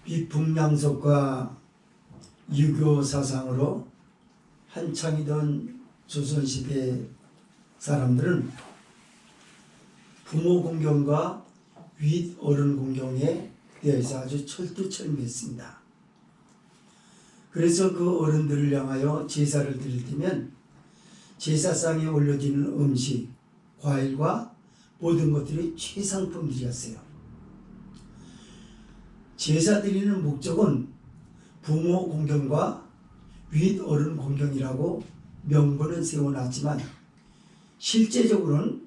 비풍양속과 유교 사상으로 한창이던 조선시대 사람들은 부모 공경과 윗 어른 공경에 대해서 아주 철두철미했습니다. 그래서 그 어른들을 향하여 제사를 드릴 때면 제사상에 올려지는 음식, 과일과 모든 것들이 최상품들이었어요. 제사 드리는 목적은 부모 공경과 윗 어른 공경이라고 명분은 세워놨지만 실제적으로는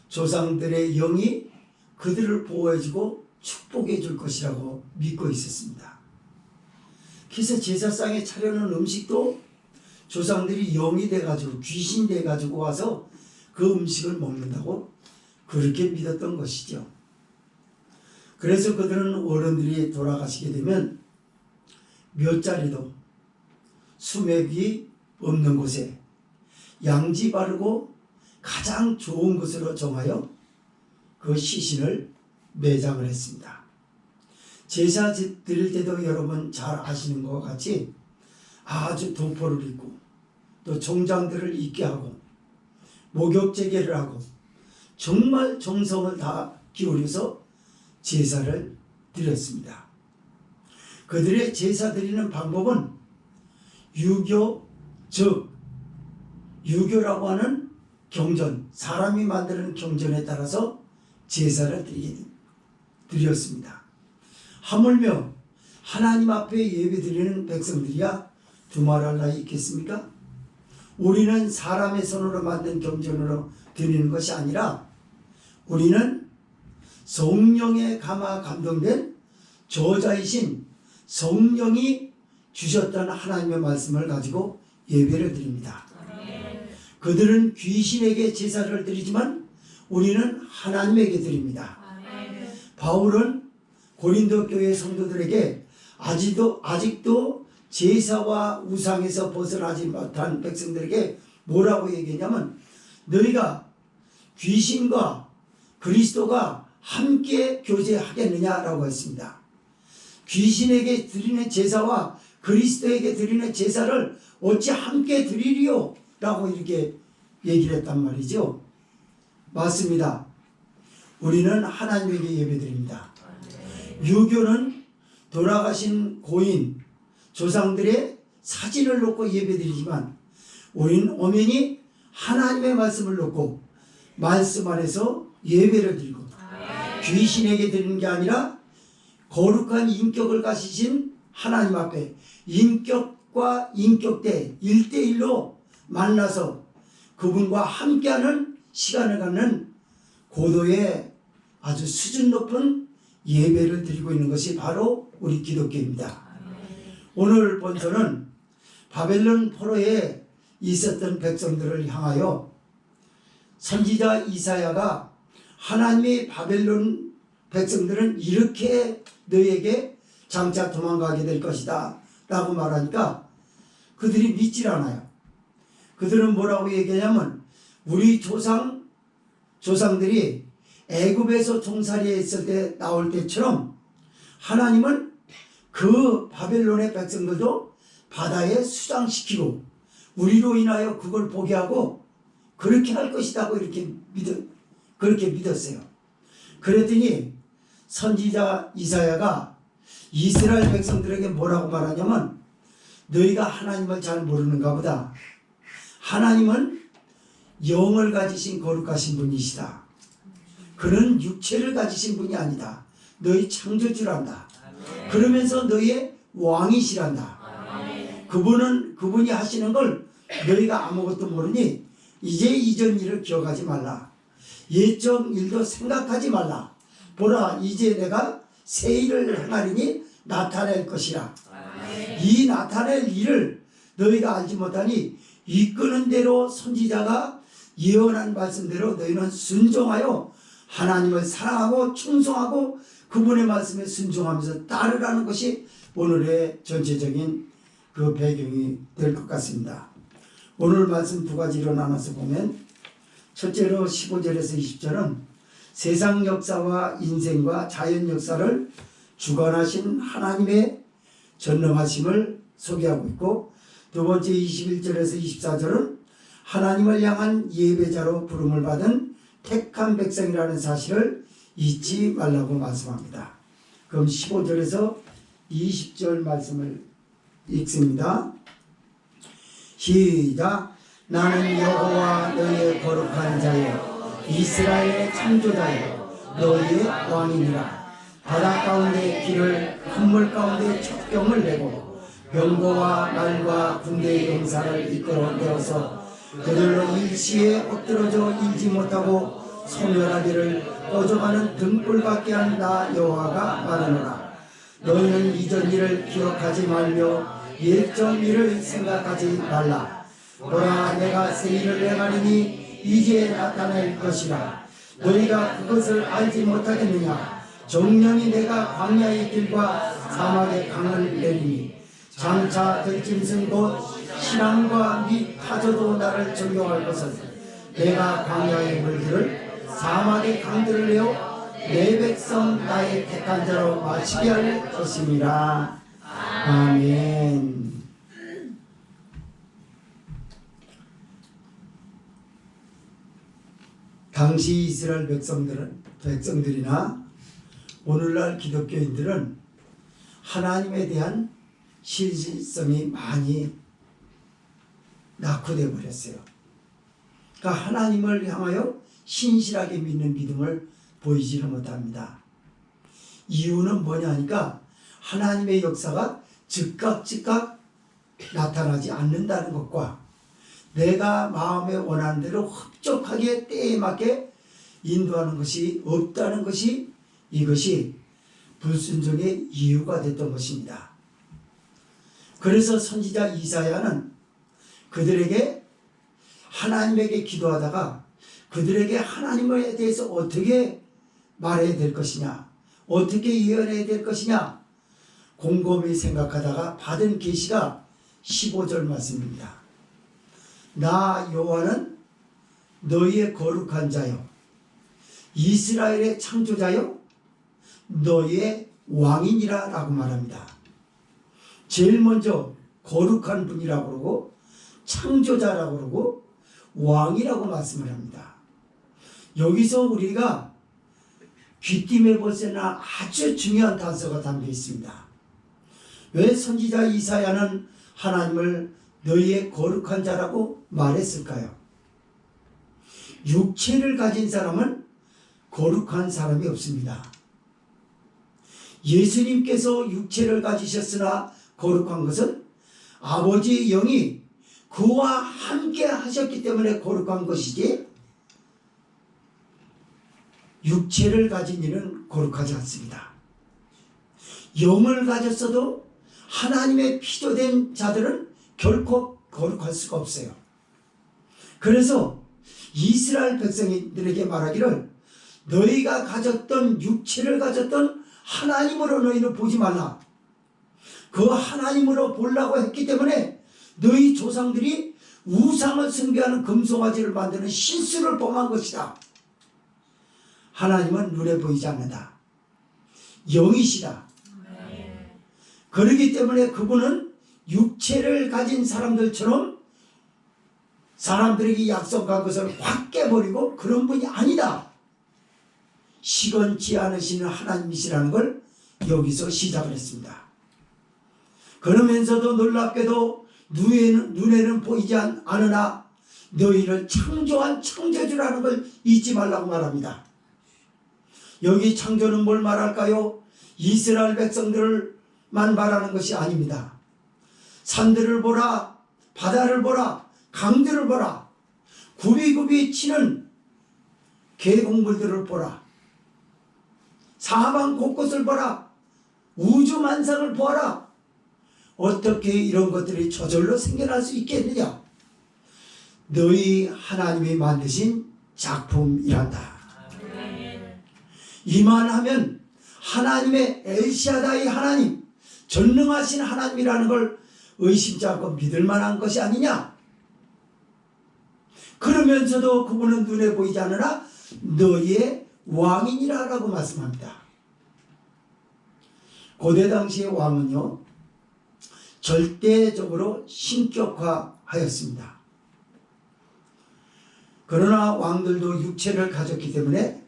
조상들의 영이 그들을 보호해주고 축복해 줄 것이라고 믿고 있었습니다. 그래서 제사상에 차려놓은 음식도 조상들이 영이 돼가지고 귀신이 돼가지고 와서 그 음식을 먹는다고 그렇게 믿었던 것이죠. 그래서 그들은 어른들이 돌아가시게 되면 묘자리도 수맥이 없는 곳에 양지 바르고 가장 좋은 곳으로 정하여 그 시신을 매장을 했습니다. 제사 드릴 때도 여러분 잘 아시는 것 같이 아주 도포를 입고 또 정장들을 입게 하고 목욕제계를 하고 정말 정성을 다 기울여서 제사를 드렸습니다. 그들의 제사 드리는 방법은 유교, 즉 유교라고 하는 경전, 사람이 만드는 경전에 따라서 제사를 드렸습니다. 하물며 하나님 앞에 예배드리는 백성들이야 두말할 나위 있겠습니까? 우리는 사람의 손으로 만든 경전으로 드리는 것이 아니라 우리는 성령에 감화 감동된 저자이신 성령이 주셨던 하나님의 말씀을 가지고 예배를 드립니다. 그들은 귀신에게 제사를 드리지만 우리는 하나님에게 드립니다. 바울은 고린도 교회 성도들에게 아직도 제사와 우상에서 벗어나지 못한 백성들에게 뭐라고 얘기했냐면 너희가 귀신과 그리스도가 함께 교제하겠느냐라고 했습니다. 귀신에게 드리는 제사와 그리스도에게 드리는 제사를 어찌 함께 드리리요? 라고 이렇게 얘기를 했단 말이죠. 맞습니다. 우리는 하나님에게 예배드립니다. 유교는 돌아가신 고인, 조상들의 사진을 놓고 예배드리지만 우리는 엄연히 하나님의 말씀을 놓고 말씀 안에서 예배를 드리고 귀신에게 드리는 게 아니라 거룩한 인격을 가지신 하나님 앞에 인격과 인격대 1대1로 만나서 그분과 함께하는 시간을 갖는 고도의 아주 수준 높은 예배를 드리고 있는 것이 바로 우리 기독교입니다. 오늘 본서는 바벨론 포로에 있었던 백성들을 향하여 선지자 이사야가 하나님의 바벨론 백성들은 이렇게 너희에게 장차 도망가게 될 것이다 라고 말하니까 그들이 믿질 않아요. 그들은 뭐라고 얘기하냐면 우리 조상들이 애굽에서 종살이에 있을 때 나올 때처럼 하나님은 그 바벨론의 백성들도 바다에 수장시키고 우리로 인하여 그걸 보게 하고 그렇게 할 것이라고 그렇게 믿었어요. 그랬더니 선지자 이사야가 이스라엘 백성들에게 뭐라고 말하냐면 너희가 하나님을 잘 모르는가 보다. 하나님은 영을 가지신 거룩하신 분이시다. 그는 육체를 가지신 분이 아니다. 너희 창조주란다. 그러면서 너희의 왕이시란다. 그분이 하시는 걸 너희가 아무것도 모르니 이제 이전 일을 기억하지 말라. 옛적 일도 생각하지 말라. 보라 이제 내가 새 일을 행하리니 나타낼 것이라. 이 나타낼 일을 너희가 알지 못하니 이끄는 대로 선지자가 예언한 말씀대로 너희는 순종하여 하나님을 사랑하고 충성하고 그분의 말씀에 순종하면서 따르라는 것이 오늘의 전체적인 그 배경이 될 것 같습니다. 오늘 말씀 두 가지로 나눠서 보면 첫째로 15절에서 20절은 세상 역사와 인생과 자연 역사를 주관하신 하나님의 전능하심을 소개하고 있고, 두 번째 21절에서 24절은 하나님을 향한 예배자로 부름을 받은 택한 백성이라는 사실을 잊지 말라고 말씀합니다. 그럼 15절에서 20절 말씀을 읽습니다. 시작. 나는 여호와 너희의 거룩한 자여 이스라엘의 창조자여 너희의 왕이니라. 바다 가운데 길을 큰 물 가운데 첩경을 내고 병거와 말과 군대의 용사를 이끌어내어서 그들로 일시에 엎드러져 일지 못하고 소멸하기를 꺼져가는 등불밖에 한 나 여호와가 말하노라. 너희는 이전 일을 기억하지 말며 옛전 일을 생각하지 말라. 보라, 내가 새 일을 행하리니 이제 나타날 것이라. 너희가 그것을 알지 못하겠느냐. 정령이 내가 광야의 길과 사막의 강을 내리니 장차 들짐승 곧 신앙과 및 타조도 나를 존경할 것은 내가 광야의 물들을 사막의 강들을 내어 내 백성 나의 택한 자로 마치게 할 것입니다. 아멘. 당시 이스라엘 백성들이나 오늘날 기독교인들은 하나님에 대한 신실성이 많이 낙후되어 버렸어요. 그러니까 하나님을 향하여 신실하게 믿는 믿음을 보이지는 못합니다. 이유는 뭐냐 하니까 하나님의 역사가 즉각 나타나지 않는다는 것과 내가 마음에 원하는 대로 흡족하게 때에 맞게 인도하는 것이 없다는 것이 이것이 불순종의 이유가 됐던 것입니다. 그래서 선지자 이사야는 그들에게 하나님에게 기도하다가 그들에게 하나님에 대해서 어떻게 말해야 될 것이냐, 어떻게 예언해야 될 것이냐 곰곰이 생각하다가 받은 계시가 15절 말씀입니다. 나 여호와는 너희의 거룩한 자요 이스라엘의 창조자요 너희의 왕이니라 라고 말합니다. 제일 먼저 거룩한 분이라고 그러고 창조자라고 그러고 왕이라고 말씀을 합니다. 여기서 우리가 귀띔해 볼 때는 아주 중요한 단서가 담겨 있습니다. 왜 선지자 이사야는 하나님을 너희의 거룩한 자라고 말했을까요? 육체를 가진 사람은 거룩한 사람이 없습니다. 예수님께서 육체를 가지셨으나 거룩한 것은 아버지의 영이 그와 함께 하셨기 때문에 거룩한 것이지 육체를 가진 이는 거룩하지 않습니다. 영을 가졌어도 하나님의 피조된 자들은 결코 거룩할 수가 없어요. 그래서 이스라엘 백성들에게 말하기를 너희가 가졌던 육체를 가졌던 하나님으로 너희는 보지 말라. 그 하나님으로 보려고 했기 때문에 너희 조상들이 우상을 숭배하는 금송아지를 만드는 실수를 범한 것이다. 하나님은 눈에 보이지 않는다. 영이시다. 그렇기 때문에 그분은 육체를 가진 사람들처럼 사람들에게 약속한 것을 확 깨버리고 그런 분이 아니다. 시건치 않으시는 하나님이시라는 걸 여기서 시작을 했습니다. 그러면서도 놀랍게도 눈에는 보이지 않으나 너희를 창조한 창조주라는 걸 잊지 말라고 말합니다. 여기 창조는 뭘 말할까요? 이스라엘 백성들만 말하는 것이 아닙니다. 산들을 보라, 바다를 보라, 강들을 보라, 굽이굽이 치는 계곡물들을 보라, 사방 곳곳을 보라, 우주 만상을 보아라. 어떻게 이런 것들이 저절로 생겨날 수 있겠느냐? 너희 하나님이 만드신 작품이란다. 이만하면 하나님의 엘샤다이 하나님, 전능하신 하나님이라는 걸 의심치 않고 믿을 만한 것이 아니냐? 그러면서도 그분은 눈에 보이지 않으나 너희의 왕이니라 라고 말씀합니다. 고대 당시의 왕은요, 절대적으로 신격화하였습니다. 그러나 왕들도 육체를 가졌기 때문에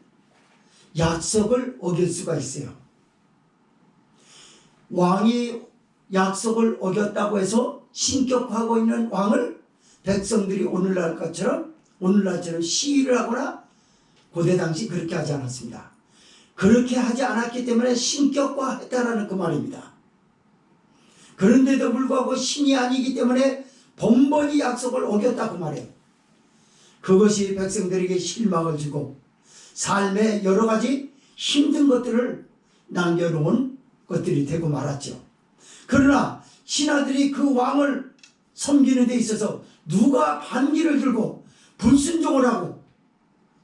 약속을 어길 수가 있어요. 왕이 약속을 어겼다고 해서 신격화하고 있는 왕을 백성들이 오늘날처럼 시위를 하거나 고대 당시 그렇게 하지 않았습니다. 그렇게 하지 않았기 때문에 신격화했다라는 그 말입니다. 그런데도 불구하고 신이 아니기 때문에 번번이 약속을 어겼다고 말해요. 그것이 백성들에게 실망을 주고 삶의 여러 가지 힘든 것들을 남겨놓은 것들이 되고 말았죠. 그러나 신하들이 그 왕을 섬기는 데 있어서 누가 반기를 들고 불순종을 하고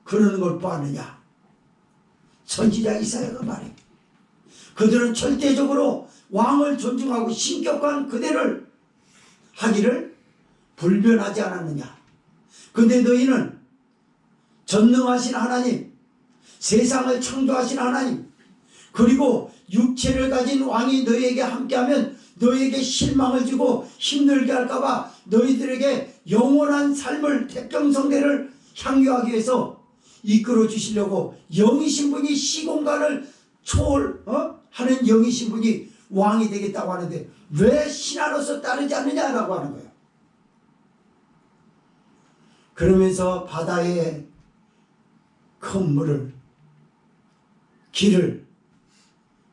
그러는 걸 보았느냐? 선지자 이사야가 말해. 그들은 절대적으로 왕을 존중하고 신격한 그대를 하기를 불변하지 않았느냐? 근데 너희는 전능하신 하나님, 세상을 창조하신 하나님, 그리고 육체를 가진 왕이 너희에게 함께하면 너희에게 실망을 주고 힘들게 할까봐 너희들에게 영원한 삶을 태평성대를 향유하기 위해서 이끌어 주시려고 영이신 분이 시공간을 초월하는 영이신 분이 왕이 되겠다고 하는데 왜 신하로서 따르지 않느냐라고 하는 거예요. 그러면서 바다에 큰 물을, 길을,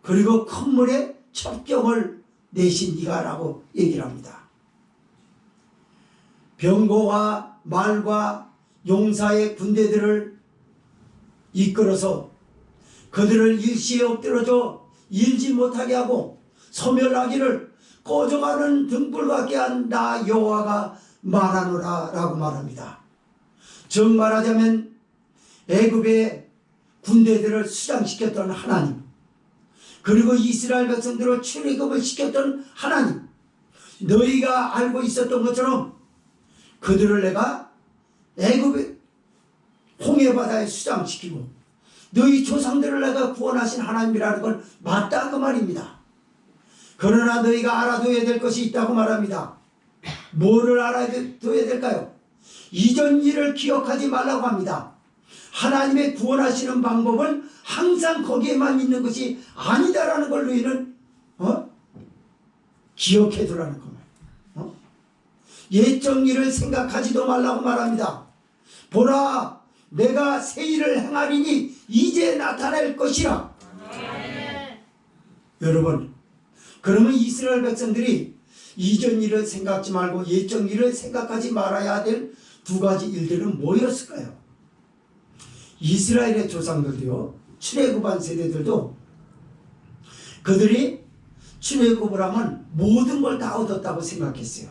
그리고 큰 물에 첩경을 내신 이가 라고 얘기를 합니다. 병거와 말과 용사의 군대들을 이끌어서 그들을 일시에 엎드려져 일지 못하게 하고 소멸하기를 꺼져가는 등불 같게 한 나 여호와가 말하노라 라고 말합니다. 즉 말하자면 애굽의 군대들을 수장시켰던 하나님, 그리고 이스라엘 백성들을 출애굽을 시켰던 하나님, 너희가 알고 있었던 것처럼 그들을 내가 애굽의 홍해바다에 수장시키고 너희 조상들을 내가 구원하신 하나님이라는 걸 맞다 그 말입니다. 그러나 너희가 알아둬야 될 것이 있다고 말합니다. 뭐를 알아둬야 될까요? 이전 일을 기억하지 말라고 합니다. 하나님의 구원하시는 방법은 항상 거기에만 있는 것이 아니다라는 걸 너희는 기억해 두라는 겁니다. 옛적 일을 생각하지도 말라고 말합니다. 보라, 내가 새 일을 행하리니 이제 나타날 것이라. 여러분, 그러면 이스라엘 백성들이 이전 일을 생각하지 말고 옛적 일을 생각하지 말아야 될 두 가지 일들은 뭐였을까요? 이스라엘의 조상들도요, 출애굽한 세대들도 그들이 출애굽을 하면 모든 걸 다 얻었다고 생각했어요.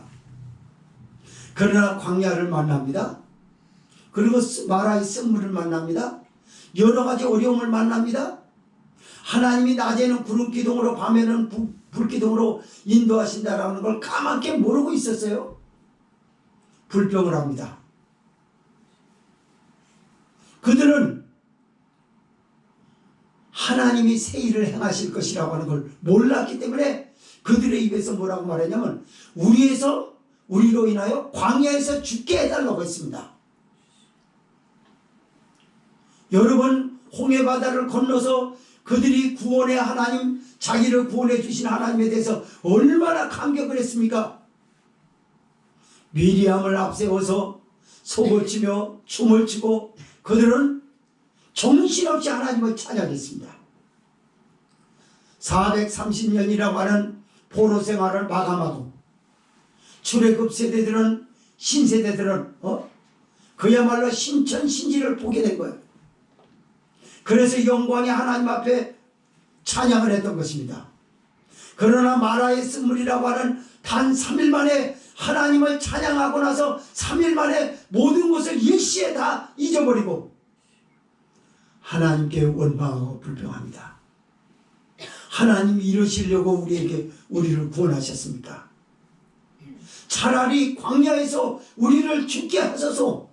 그러나 광야를 만납니다. 그리고 마라의 쓴물을 만납니다. 여러 가지 어려움을 만납니다. 하나님이 낮에는 구름기둥으로 밤에는 불기둥으로 인도하신다라는 걸 까맣게 모르고 있었어요. 불평을 합니다. 그들은 하나님이 새 일을 행하실 것이라고 하는 걸 몰랐기 때문에 그들의 입에서 뭐라고 말했냐면 우리로 인하여 광야에서 죽게 해달라고 했습니다. 여러분, 홍해바다를 건너서 그들이 구원의 하나님, 자기를 구원해 주신 하나님에 대해서 얼마나 감격을 했습니까? 미리암을 앞세워서 속을 치며 춤을 추고 그들은 정신없이 하나님을 찬양했습니다. 430년이라고 하는 포로 생활을 마감하고 출애굽 세대들은 신세대들은 그야말로 신천신지를 보게 된 거예요. 그래서 영광의 하나님 앞에 찬양을 했던 것입니다. 그러나 마라의 쓴물이라고 하는 단 3일 만에 하나님을 찬양하고 나서 3일 만에 모든 것을 일시에 다 잊어버리고 하나님께 원망하고 불평합니다. 하나님이 이러시려고 우리를 구원하셨습니까? 차라리 광야에서 우리를 죽게 하소서.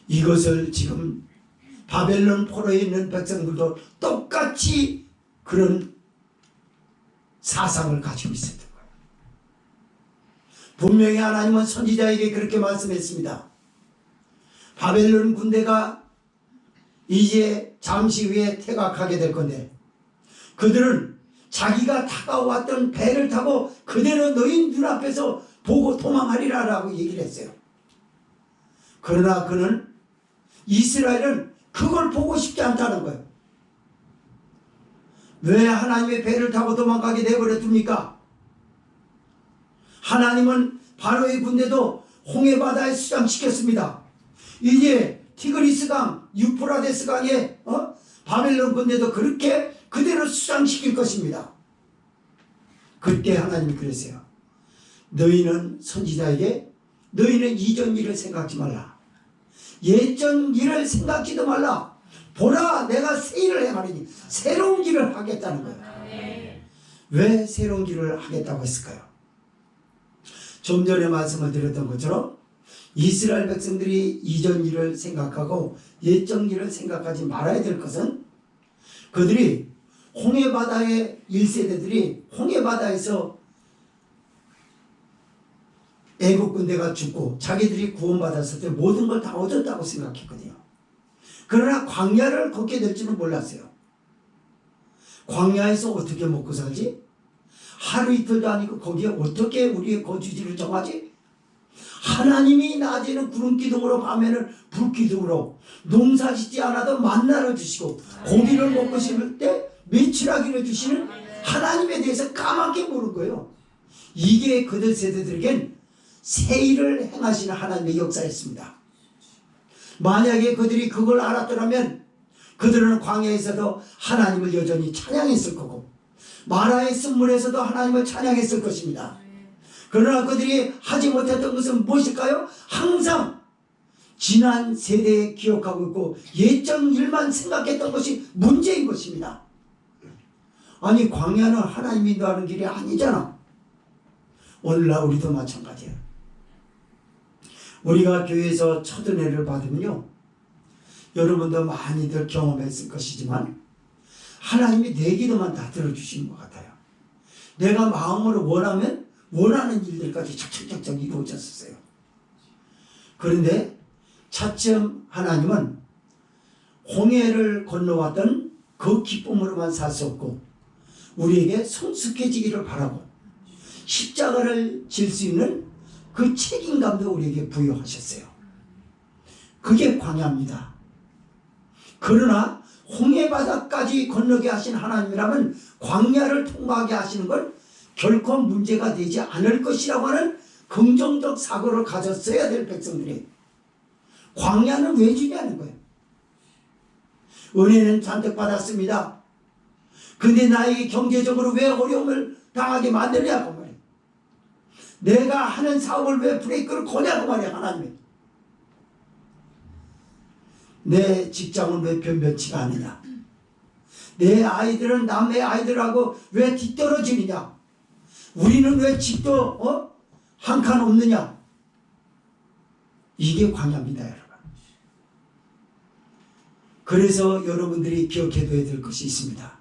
이것을 지금 바벨론 포로에 있는 백성들도 똑같이 그런 사상을 가지고 있었던 거예요. 분명히 하나님은 선지자에게 그렇게 말씀했습니다. 바벨론 군대가 이제 잠시 후에 퇴각하게 될 건데 그들은 자기가 타고 배를 타고 그대로 너희 눈앞에서 보고 도망하리라 라고 얘기를 했어요. 그러나 그는 이스라엘은 그걸 보고 싶지 않다는 거예요. 왜 하나님의 배를 타고 도망가게 내버려둡니까? 하나님은 바로의 군대도 홍해바다에 수장시켰습니다. 이제 티그리스강, 유프라데스강에 바벨론 군대도 그렇게 그대로 수장시킬 것입니다. 그때 하나님이 그랬어요. 너희는 선지자에게 너희는 이전 일을 생각지 말라. 예전 일을 생각지도 말라. 보라 내가 새 일을 행하리니 새로운 일을 하겠다는 거예요. 왜 새로운 일을 하겠다고 했을까요? 좀 전에 말씀을 드렸던 것처럼 이스라엘 백성들이 이전 일을 생각하고 예전 일을 생각하지 말아야 될 것은 그들이 홍해바다의 1세대들이 홍해바다에서 애국 군대가 죽고 자기들이 구원받았을 때 모든 걸 다 얻었다고 생각했거든요. 그러나 광야를 걷게 될 줄은 몰랐어요. 광야에서 어떻게 먹고 살지? 하루 이틀도 아니고 거기에 어떻게 우리의 거주지를 정하지? 하나님이 낮에는 구름기둥으로 밤에는 불기둥으로 농사짓지 않아도 만나를 주시고 고기를 먹고 싶을 때 메추라기를 주시는 하나님에 대해서 까맣게 모르는 거예요. 이게 그들 세대들에겐 새 일을 행하시는 하나님의 역사였습니다. 만약에 그들이 그걸 알았더라면 그들은 광야에서도 하나님을 여전히 찬양했을 거고 마라의 쓴물에서도 하나님을 찬양했을 것입니다. 그러나 그들이 하지 못했던 것은 무엇일까요? 항상 지난 세대에 기억하고 있고 예전 일만 생각했던 것이 문제인 것입니다. 아니 광야는 하나님이 인도하는 길이 아니잖아. 오늘날 우리도 마찬가지예요. 우리가 교회에서 첫 은혜를 받으면요, 여러분도 많이들 경험했을 것이지만 하나님이 내 기도만 다 들어주시는 것 같아요. 내가 마음으로 원하면 원하는 일들까지 착착착착 이루어졌었어요. 그런데 차츰 하나님은 홍해를 건너왔던 그 기쁨으로만 살 수 없고 우리에게 성숙해지기를 바라고 십자가를 질 수 있는 그 책임감도 우리에게 부여하셨어요. 그게 광야입니다. 그러나 홍해바다까지 건너게 하신 하나님이라면 광야를 통과하게 하시는 건 결코 문제가 되지 않을 것이라고 하는 긍정적 사고를 가졌어야 될 백성들이 광야는 왜 주냐는 거예요. 은혜는 잔뜩 받았습니다. 근데 나에게 경제적으로 왜 어려움을 당하게 만드냐고 말이에요. 내가 하는 사업을 왜 브레이크를 거냐고 말이에요. 하나님이. 내 직장은 왜 변변치가 않느냐. 내 아이들은 남의 아이들하고 왜 뒤떨어지느냐. 우리는 왜 집도 한 칸 없느냐. 이게 광야입니다, 여러분. 그래서 여러분들이 기억해둬야 될 것이 있습니다.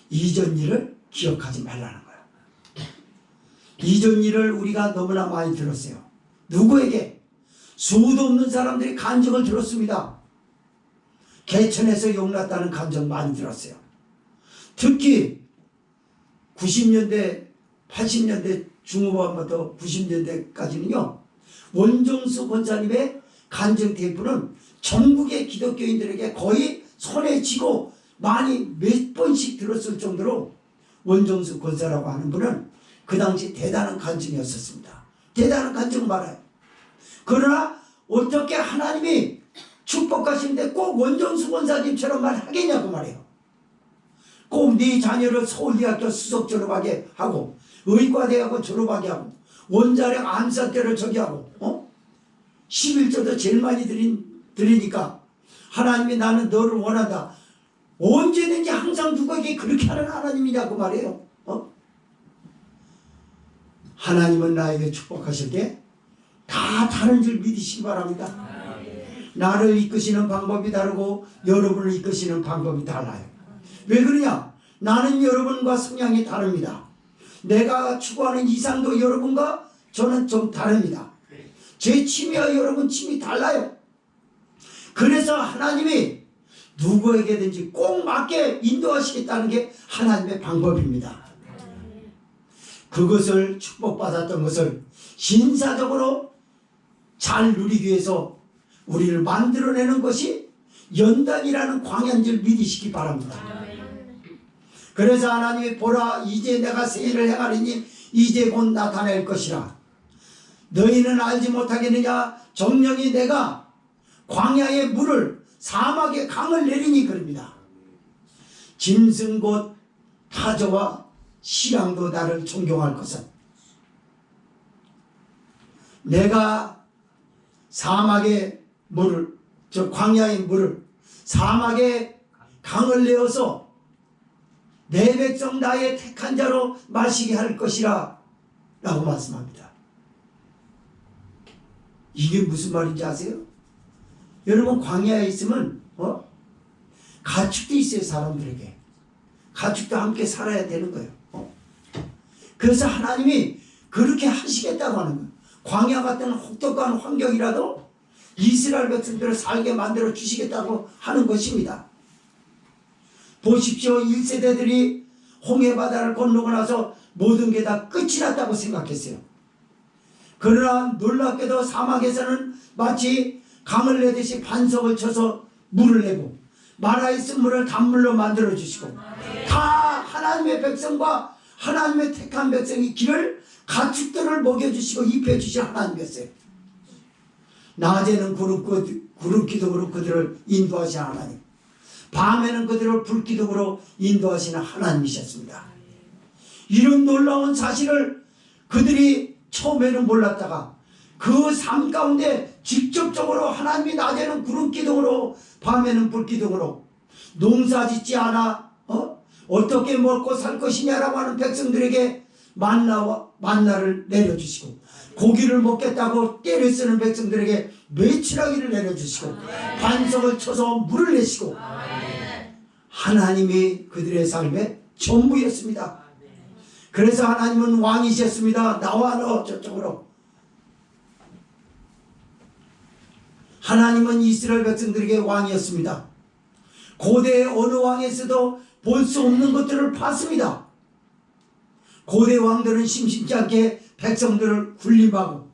이전 일을 기억하지 말라는 거예요. 이전 일을 우리가 너무나 많이 들었어요. 누구에게? 수도 없는 사람들이 간증을 들었습니다. 개천에서 용났다는 간증 많이 들었어요. 특히 90년대 80년대 중후반부터 90년대까지는요 원정수 권사님의 간증 테이프는 전국의 기독교인들에게 거의 손에 쥐고 많이 몇 번씩 들었을 정도로 원정수 권사라고 하는 분은 그 당시 대단한 간증이었었습니다. 대단한 간증 말아요. 그러나 어떻게 하나님이 축복하시는데 꼭 원정수 권사님처럼 말하겠냐고 말해요. 꼭 네 자녀를 서울대학교 수석 졸업하게 하고 의과대학을 졸업하게 하고 원자력 암사대를 저기 하고 11조도 제일 많이 드리니까 하나님이 나는 너를 원한다. 언제든지 항상 누구에게 그렇게 하는 하나님이냐고 말해요. 하나님은 나에게 축복하실 때 다 다른 줄 믿으시기 바랍니다. 나를 이끄시는 방법이 다르고 여러분을 이끄시는 방법이 달라요. 왜 그러냐? 나는 여러분과 성향이 다릅니다. 내가 추구하는 이상도 여러분과 저는 좀 다릅니다. 제 취미와 여러분 취미 달라요. 그래서 하나님이 누구에게든지 꼭 맞게 인도하시겠다는 게 하나님의 방법입니다. 그것을 축복받았던 것을 신사적으로 잘 누리기 위해서 우리를 만들어내는 것이 연단이라는 광야인 줄 믿으시기 바랍니다. 그래서 하나님이 보라 이제 내가 새 일을 행하리니 이제 곧 나타낼 것이라. 너희는 알지 못하겠느냐? 정령이 내가 광야의 물을 사막의 강을 내리니 그럽니다. 짐승 곧 타조와 시랑도 나를 존경할 것은 내가 사막의 물을 저 광야의 물을 사막의 강을 내어서 내 백성 나의 택한 자로 마시게 할 것이라 라고 말씀합니다. 이게 무슨 말인지 아세요? 여러분 광야에 있으면 가축도 있어요. 사람들에게 가축도 함께 살아야 되는 거예요. 그래서 하나님이 그렇게 하시겠다고 하는 거예요. 광야 같은 혹독한 환경이라도 이스라엘 백성들을 살게 만들어 주시겠다고 하는 것입니다. 보십시오. 1세대들이 홍해바다를 건너고 나서 모든 게 다 끝이 났다고 생각했어요. 그러나 놀랍게도 사막에서는 마치 강을 내듯이 반석을 쳐서 물을 내고 마라에 쓴 물을 단물로 만들어 주시고 다 하나님의 백성과 하나님의 택한 백성이 길을 가축들을 먹여주시고 입혀주신 하나님이었어요. 낮에는 구름 기둥으로 그들을 인도하신 하나님, 밤에는 그들을 불기둥으로 인도하시는 하나님이셨습니다. 이런 놀라운 사실을 그들이 처음에는 몰랐다가 그 삶 가운데 직접적으로 하나님이 낮에는 구름 기둥으로 밤에는 불 기둥으로 농사 짓지 않아 어떻게 먹고 살 것이냐라고 하는 백성들에게 만나를 내려주시고 고기를 먹겠다고 때를 쓰는 백성들에게 메추라기를 내려주시고 반석을 쳐서 물을 내시고 하나님이 그들의 삶의 전부였습니다. 그래서 하나님은 왕이셨습니다. 나와 너 저쪽으로. 하나님은 이스라엘 백성들에게 왕이었습니다. 고대 어느 왕에서도 볼 수 없는 것들을 봤습니다. 고대 왕들은 심심치 않게 백성들을 군림하고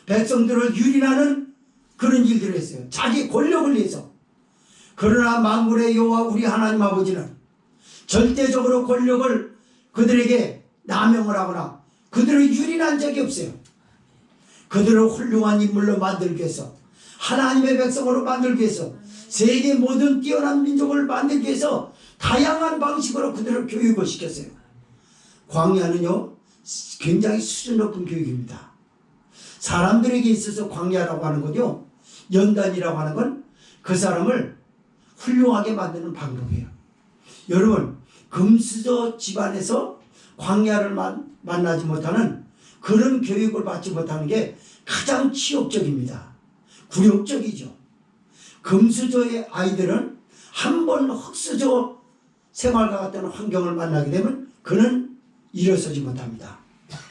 백성들을 유린하는 그런 일들을 했어요. 자기 권력을 위해서. 그러나 만군의 여호와 우리 하나님 아버지는 절대적으로 권력을 그들에게 남용을 하거나 그들을 유린한 적이 없어요. 그들을 훌륭한 인물로 만들기 위해서 하나님의 백성으로 만들기 위해서 세계 모든 뛰어난 민족을 만들기 위해서 다양한 방식으로 그들을 교육을 시켰어요. 광야는요 굉장히 수준 높은 교육입니다. 사람들에게 있어서 광야라고 하는 건요 연단이라고 하는 건 그 사람을 훌륭하게 만드는 방법이에요. 여러분 금수저 집안에서 광야를 만나지 못하는 그런 교육을 받지 못하는 게 가장 치욕적입니다. 굴욕적이죠. 금수저의 아이들은 한 번 흙수저 생활과 같은 환경을 만나게 되면 그는 일어서지 못합니다.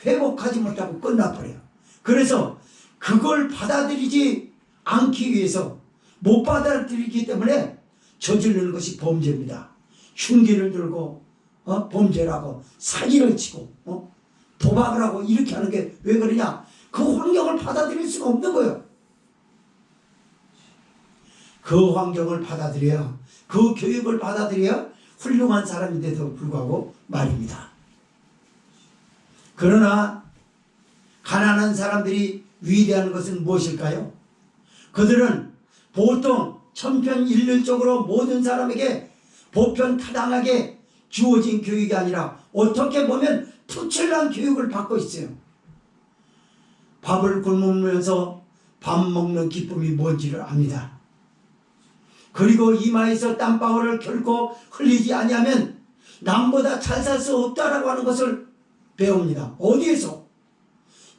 회복하지 못하고 끝나버려요. 그래서 그걸 받아들이지 않기 위해서 못 받아들이기 때문에 저지르는 것이 범죄입니다. 흉기를 들고 범죄라고 사기를 치고 도박을 하고 이렇게 하는 게 왜 그러냐? 그 환경을 받아들일 수가 없는 거예요. 그 환경을 받아들여야 그 교육을 받아들여야 훌륭한 사람인데도 불구하고 말입니다. 그러나 가난한 사람들이 위대한 것은 무엇일까요? 그들은 보통 천편일률적으로 모든 사람에게 보편타당하게 주어진 교육이 아니라 어떻게 보면 투철한 교육을 받고 있어요. 밥을 굶으면서 밥 먹는 기쁨이 뭔지를 압니다. 그리고 이마에서 땀방울을 결코 흘리지 아니하면 남보다 잘 살 수 없다라고 하는 것을 배웁니다. 어디에서?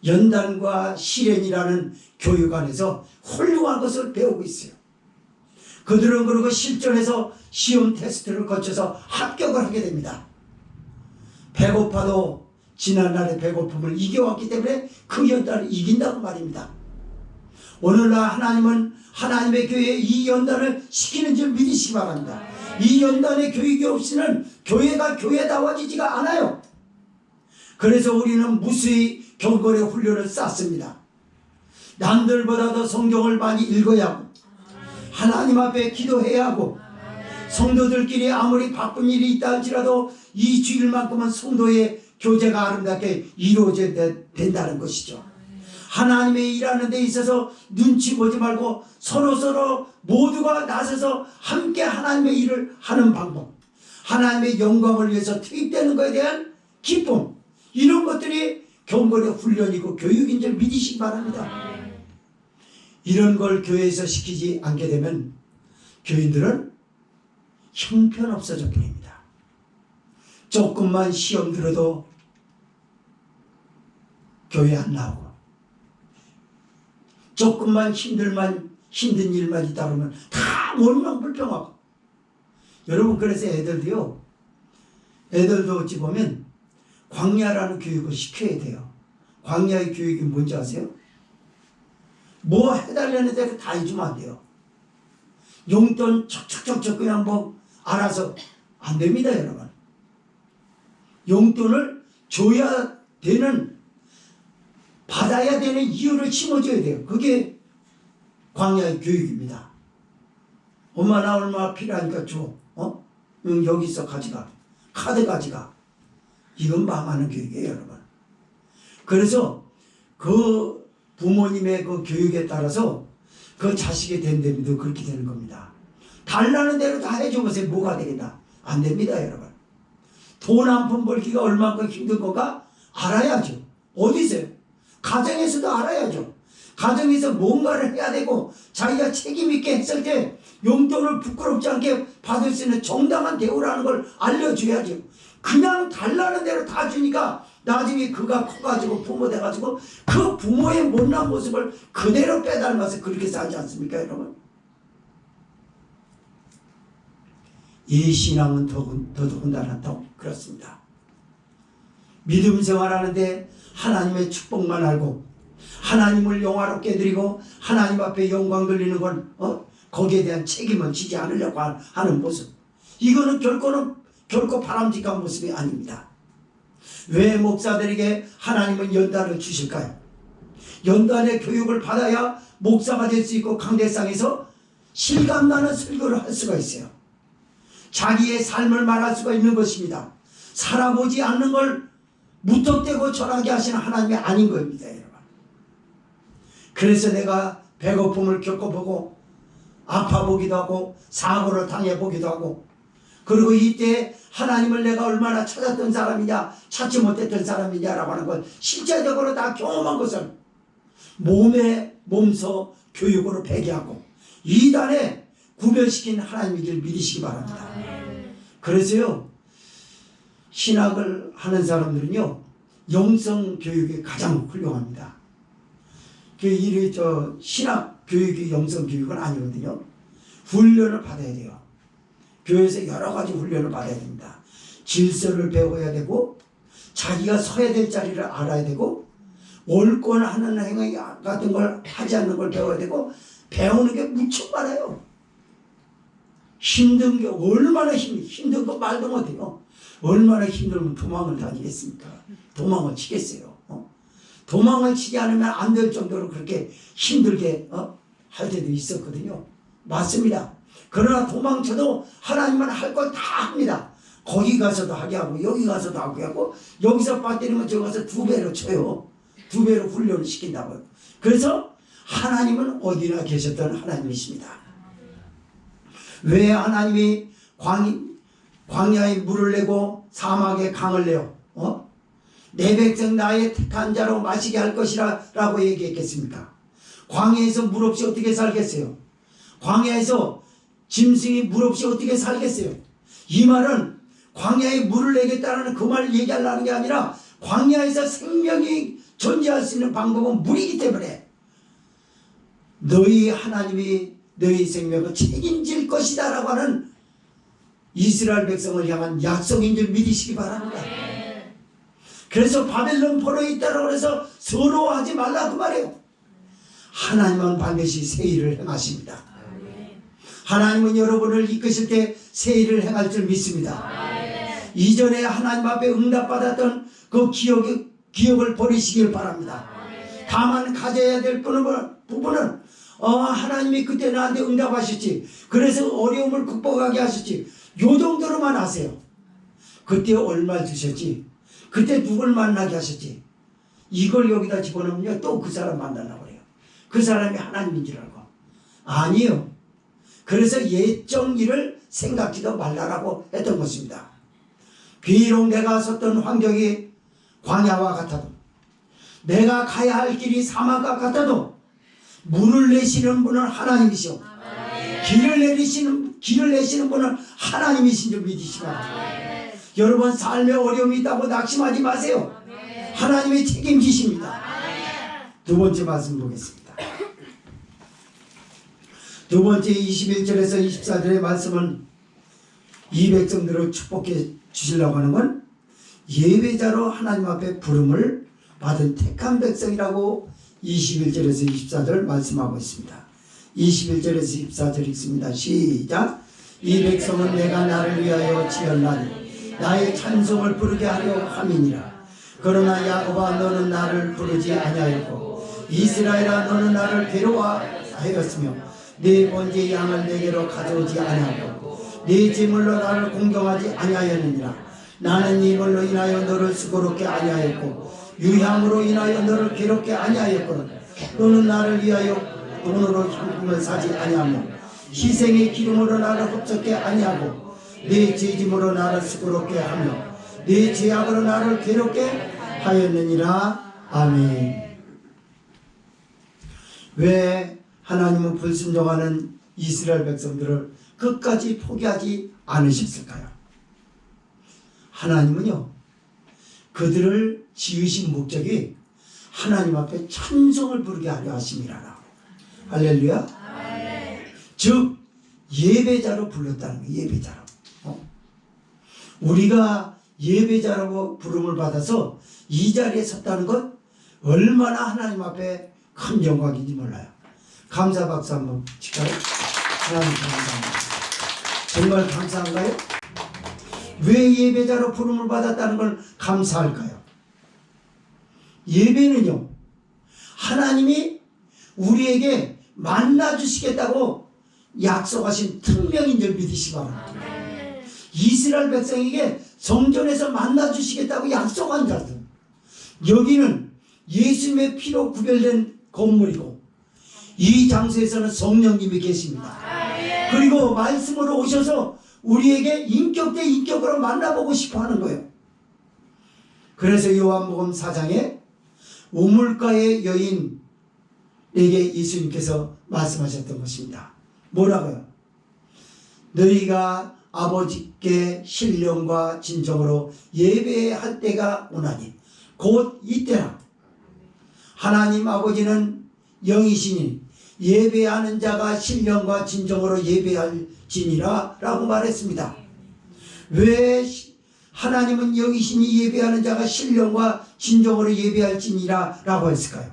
연단과 시련이라는 교육 안에서 훌륭한 것을 배우고 있어요. 그들은 그리고 실전에서 시험 테스트를 거쳐서 합격을 하게 됩니다. 배고파도 지난날의 배고픔을 이겨왔기 때문에 그 연단을 이긴다고 말입니다. 오늘날 하나님은 하나님의 교회에 이 연단을 시키는 줄 믿으시기 바랍니다. 이 연단의 교육이 없이는 교회가 교회다워지지가 않아요. 그래서 우리는 무수히 경건의 훈련을 쌓습니다. 남들보다도 성경을 많이 읽어야 하고 하나님 앞에 기도해야 하고 성도들끼리 아무리 바쁜 일이 있다 할지라도 이 주일만큼은 성도의 교제가 아름답게 이루어져야 된다는 것이죠. 하나님의 일하는 데 있어서 눈치 보지 말고 서로서로 모두가 나서서 함께 하나님의 일을 하는 방법, 하나님의 영광을 위해서 투입되는 것에 대한 기쁨, 이런 것들이 경건의 훈련이고 교육인 줄 믿으시기 바랍니다. 이런 걸 교회에서 시키지 않게 되면 교인들은 형편없어져 버립니다. 조금만 시험 들어도 교회 안 나오고, 조금만 힘든 일만 있다 그러면 다 원망불평하고. 여러분, 그래서 애들도 어찌 보면 광야라는 교육을 시켜야 돼요. 광야의 교육이 뭔지 아세요? 뭐 해달라는 대로 다 해주면 안 돼요. 용돈 척척척척 그냥 뭐 알아서 안 됩니다, 여러분. 용돈을 줘야 되는, 받아야 되는 이유를 심어줘야 돼요. 그게 광야의 교육입니다. 엄마 나 얼마 필요하니까 줘. 여기 있어 가져가. 카드 가져가. 이건 망하는 교육이에요, 여러분. 그래서 그 부모님의 그 교육에 따라서 그 자식의 됨됨이도 그렇게 되는 겁니다. 달라는 대로 다 해줘보세요. 뭐가 되겠나? 안 됩니다, 여러분. 돈 한 푼 벌기가 얼마큼 힘든 건가 알아야죠. 어디서요? 가정에서도 알아야죠. 가정에서 뭔가를 해야 되고 자기가 책임 있게 했을 때 용돈을 부끄럽지 않게 받을 수 있는 정당한 대우라는 걸 알려줘야죠. 그냥 달라는 대로 다 주니까 나중에 그가 커가지고 부모 돼가지고 그 부모의 못난 모습을 그대로 빼닮아서 그렇게 살지 않습니까, 여러분? 이 신앙은 더더군다나 더 그렇습니다. 믿음 생활하는데 하나님의 축복만 알고 하나님을 영화롭게 드리고 하나님 앞에 영광 돌리는 건 거기에 대한 책임은 지지 않으려고 하는 모습, 이거는 결코 바람직한 모습이 아닙니다. 왜 목사들에게 하나님은 연단을 주실까요? 연단의 교육을 받아야 목사가 될 수 있고 강대상에서 실감나는 설교를 할 수가 있어요. 자기의 삶을 말할 수가 있는 것입니다. 살아보지 않는 걸 무턱대고 전하게 하시는 하나님이 아닌 겁니다, 여러분. 그래서 내가 배고픔을 겪어보고 아파보기도 하고 사고를 당해보기도 하고, 그리고 이때 하나님을 내가 얼마나 찾았던 사람이냐 찾지 못했던 사람이냐라고 하는 걸 실제적으로 다 경험한 것을 몸소 교육으로 배기하고 이단에 구별시킨 하나님이길 믿으시기 바랍니다. 그래서요, 신학을 하는 사람들은요 영성 교육이 가장 훌륭합니다. 신학 교육이 영성 교육은 아니거든요. 훈련을 받아야 돼요. 교회에서 여러 가지 훈련을 받아야 됩니다. 질서를 배워야 되고 자기가 서야 될 자리를 알아야 되고 옳거나 하는 행위 같은 걸 하지 않는 걸 배워야 되고, 배우는 게 무척 많아요. 힘든 게 얼마나 힘든 거 말도 못해요. 얼마나 힘들면 도망을 다니겠습니까? 도망을 치겠어요. 도망을 치지 않으면 안 될 정도로 그렇게 힘들게 할 때도 있었거든요. 맞습니다. 그러나 도망쳐도 하나님은 할 걸 다 합니다. 거기 가서도 하게 하고 여기 가서도 하게 하고, 여기서 빠뜨리면 저기 가서 2배로 쳐요. 2배로 훈련을 시킨다고요. 그래서 하나님은 어디나 계셨던 하나님이십니다. 왜 하나님이 광야에 물을 내고 사막에 강을 내요? 내 백성 나의 택한 자로 마시게 할 것이라 라고 얘기했겠습니까? 광야에서 물 없이 어떻게 살겠어요? 광야에서 짐승이 물 없이 어떻게 살겠어요? 이 말은 광야에 물을 내겠다는 그 말을 얘기하려는 게 아니라 광야에서 생명이 존재할 수 있는 방법은 물이기 때문에 너희 하나님이 너희 생명을 책임질 것이다 라고 하는 이스라엘 백성을 향한 약속인 줄 믿으시기 바랍니다. 그래서 바벨론 포로에 있다고 해서 서러워하지 말라 그 말이에요. 하나님은 반드시 새 일을 행하십니다. 하나님은 여러분을 이끄실 때 새 일을 행할 줄 믿습니다. 이전에 하나님 앞에 응답받았던 그 기억을 버리시길 바랍니다. 다만 가져야 될 부분은 하나님이 그때 나한테 응답하셨지, 그래서 어려움을 극복하게 하셨지, 요 정도로만 하세요. 그때 얼마 주셨지, 그때 누굴 만나게 하셨지, 이걸 여기다 집어넣으면 또 그 사람 만나려고 그래요. 그 사람이 하나님인 줄 알고. 아니요. 그래서 옛적 일을 생각지도 말라라고 했던 것입니다. 비록 내가 섰던 환경이 광야와 같아도, 내가 가야 할 길이 사막과 같아도 문을 내시는 분은 하나님이시오. 길을 내시는 분은 하나님이신 줄 믿으시기 바랍니다. 여러분, 삶에 어려움이 있다고 낙심하지 마세요. 하나님이 책임지십니다. 두 번째 말씀 보겠습니다. 두 번째 21절에서 24절의 말씀은 이 백성들을 축복해 주시려고 하는 건 예배자로 하나님 앞에 부름을 받은 택한 백성이라고 21절에서 24절 말씀하고 있습니다. 21절에서 24절 읽습니다. 시작. 이 백성은 내가 나를 위하여 지었나니 나의 찬송을 부르게 하려 함이니라. 그러나 야곱아 너는 나를 부르지 아니하였고 이스라엘아 너는 나를 괴로워하였으며 네 번째 양을 내게로 가져오지 아니하고 네 제물로 나를 공경하지 아니하였느니라. 나는 이물로 인하여 너를 수고롭게 아니하였고 유향으로 인하여 너를 괴롭게 아니하였거든. 너는 나를 위하여 돈으로 향품을 사지 아니하며 희생의 기름으로 나를 흡족게 아니하고 네 죄짐으로 나를 수고롭게 하며 네 죄악으로 나를 괴롭게 하였느니라. 아멘. 왜 하나님은 불순종하는 이스라엘 백성들을 끝까지 포기하지 않으셨을까요? 하나님은요, 그들을 지으신 목적이 하나님 앞에 찬송을 부르게 하려 하심이라. 할렐루야. 즉 예배자로 불렀다는 거예요. 예배자로. 우리가 예배자라고 부름을 받아서 이 자리에 섰다는 것 얼마나 하나님 앞에 큰 영광인지 몰라요. 감사 박수 한번 칠까요? 하나님 감사합니다. 정말 감사한가요? 왜 예배자로 부름을 받았다는 걸 감사할까요? 예배는요, 하나님이 우리에게 만나주시겠다고 약속하신 특명인 줄 믿으시기 바랍니다. 이스라엘 백성에게 성전에서 만나주시겠다고 약속한 자들, 여기는 예수님의 피로 구별된 건물이고 이 장소에서는 성령님이 계십니다. 그리고 말씀으로 오셔서 우리에게 인격 대 인격으로 만나보고 싶어 하는 거예요. 그래서 요한복음 4장에 우물가의 여인에게 예수님께서 말씀하셨던 것입니다. 뭐라고요? 너희가 아버지께 신령과 진정으로 예배할 때가 오나니 곧 이때라. 하나님 아버지는 영이시니 예배하는 자가 신령과 진정으로 예배할지니라 라고 말했습니다. 왜 하나님은 영이시니 예배하는 자가 신령과 진정으로 예배할지니라 라고 했을까요?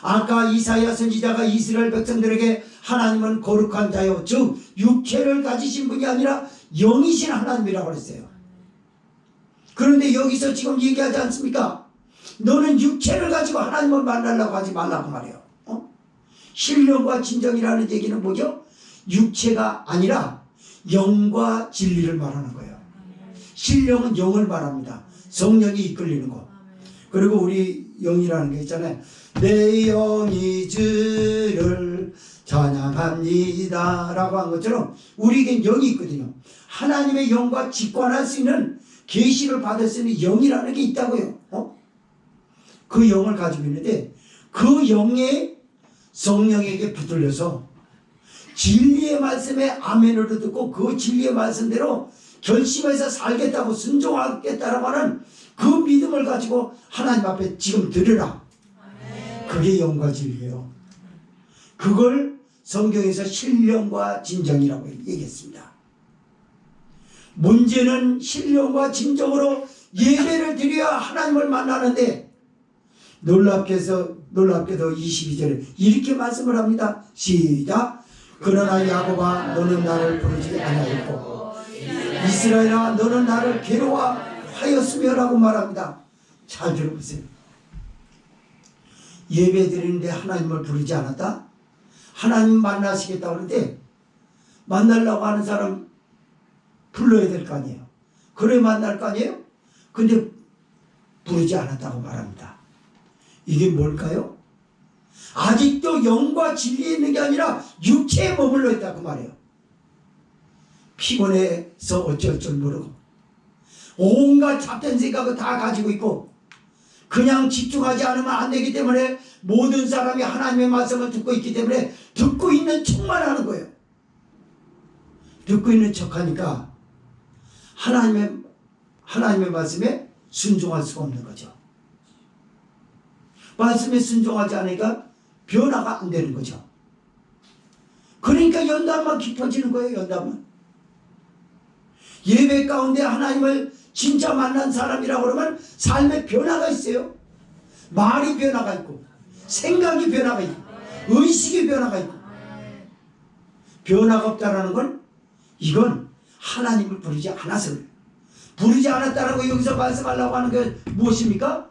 아까 이사야 선지자가 이스라엘 백성들에게 하나님은 거룩한 자요, 즉 육체를 가지신 분이 아니라 영이신 하나님이라고 했어요. 그런데 여기서 지금 얘기하지 않습니까? 너는 육체를 가지고 하나님을 만나려고 하지 말라고 말해요. 신령과 진정이라는 얘기는 뭐죠? 육체가 아니라 영과 진리를 말하는 거예요. 신령은 영을 말합니다. 성령이 이끌리는 거. 그리고 우리 영이라는 게 있잖아요. 내 영이 주를 찬양합니다 라고 한 것처럼 우리에겐 영이 있거든요. 하나님의 영과 직관할 수 있는 계시를 받을 수 있는 영이라는 게 있다고요. 그 영을 가지고 있는데 그 영에 성령에게 붙들려서 진리의 말씀에 아멘으로 듣고 그 진리의 말씀대로 결심해서 살겠다고 순종하겠다라고 하는 그 믿음을 가지고 하나님 앞에 지금 드리라. 그게 영과 진리예요. 그걸 성경에서 신령과 진정이라고 얘기했습니다. 문제는 신령과 진정으로 예배를 드려야 하나님을 만나는데 놀랍게도 22절에 이렇게 말씀을 합니다. 시작. 그러나 야곱아 너는 나를 부르지 아니하였고 이스라엘아 너는 나를 괴로워하였으며 라고 말합니다. 잘 들어보세요. 예배 드리는데 하나님을 부르지 않았다? 하나님 만나시겠다고 그러는데 만나려고 하는 사람 불러야 될 거 아니에요. 그래 만날 거 아니에요? 근데 부르지 않았다고 말합니다. 이게 뭘까요? 아직도 영과 진리에 있는 게 아니라 육체에 머물러 있다 그 말이에요. 피곤해서 어쩔 줄 모르고 온갖 잡된 생각을 다 가지고 있고 그냥 집중하지 않으면 안 되기 때문에 모든 사람이 하나님의 말씀을 듣고 있기 때문에 듣고 있는 척만 하는 거예요. 듣고 있는 척하니까 하나님의 말씀에 순종할 수가 없는 거죠. 말씀에 순종하지 않으니까 변화가 안 되는 거죠. 그러니까 연단만 깊어지는 거예요. 연단만. 예배 가운데 하나님을 진짜 만난 사람이라고 그러면 삶에 변화가 있어요. 말이 변화가 있고 생각이 변화가 있고 의식이 변화가 있고 변화가 없다라는 건 이건 하나님을 부르지 않아서 그래요. 부르지 않았다라고 여기서 말씀하려고 하는 게 무엇입니까?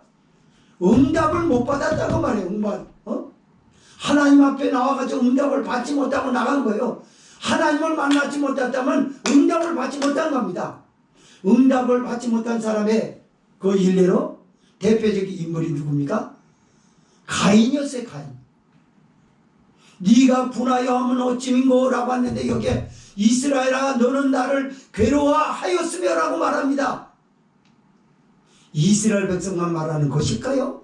응답을 못 받았다고 말해요. 하나님 앞에 나와가지고 응답을 받지 못하고 나간 거예요. 하나님을 만나지 못했다면 응답을 받지 못한 겁니다. 응답을 받지 못한 사람의 그 일례로 대표적인 인물이 누굽니까? 가인이었어요. 가인. 네가 분하여 하면 어찌민고 라고 했는데 여기에 이스라엘아 너는 나를 괴로워하였으며 라고 말합니다. 이스라엘 백성만 말하는 것일까요?